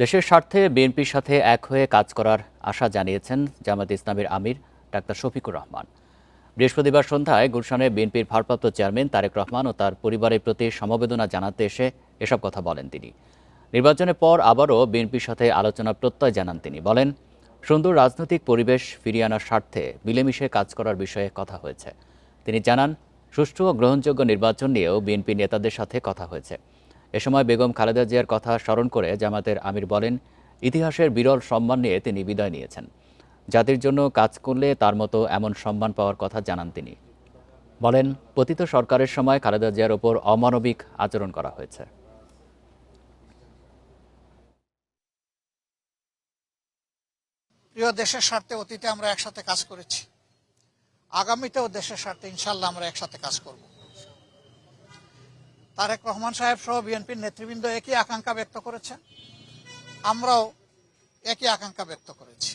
দেশের স্বার্থে বিএনপির সাথে এক হয়ে কাজ করার আশা জানিয়েছেন জামায়াতে ইসলামীর আমির ডাক্তার শফিকুর রহমান। বৃহস্পতিবার সন্ধ্যায় গুলশানে বিএনপির ভারপ্রাপ্ত চেয়ারম্যান তারেক রহমান ও তার পরিবারের প্রতি সমবেদনা জানাতে এসে এসব কথা বলেন তিনি। নির্বাচনের পর আবারও বিএনপির সাথে আলোচনার প্রত্যয় জানান তিনি। বলেন, সুন্দর রাজনৈতিক পরিবেশ ফিরিয়ে আনার স্বার্থে মিলেমিশে কাজ করার বিষয়ে কথা হয়েছে। তিনি জানান, সুষ্ঠু ও গ্রহণযোগ্য নির্বাচন নিয়েও বিএনপি নেতাদের সাথে কথা হয়েছে। এ সময় বেগম খালেদা জিয়ার কথা স্মরণ করে জামায়াতের আমির বলেন, ইতিহাসের বিরল সম্মান নিয়ে তিনি বিদায় নিয়েছেন। জাতির জন্য কাজ করলে তার মতো এমন সম্মান পাওয়ার কথা জানান তিনি। বলেন, পতিত সরকারের সময় খালেদা জিয়ার ওপর অমানবিক আচরণ করা হয়েছে। প্রিয় দেশের স্বার্থে অতীতে আমরা একসাথে কাজ করেছি, আগামীতেও দেশের স্বার্থে ইনশাল্লাহ আমরা একসাথে কাজ করব। তারেক রহমান সাহেব সহ বিএনপির নেতৃবৃন্দ একই আকাঙ্ক্ষা ব্যক্ত করেছেন, আমরাও একই আকাঙ্ক্ষা ব্যক্ত করেছি।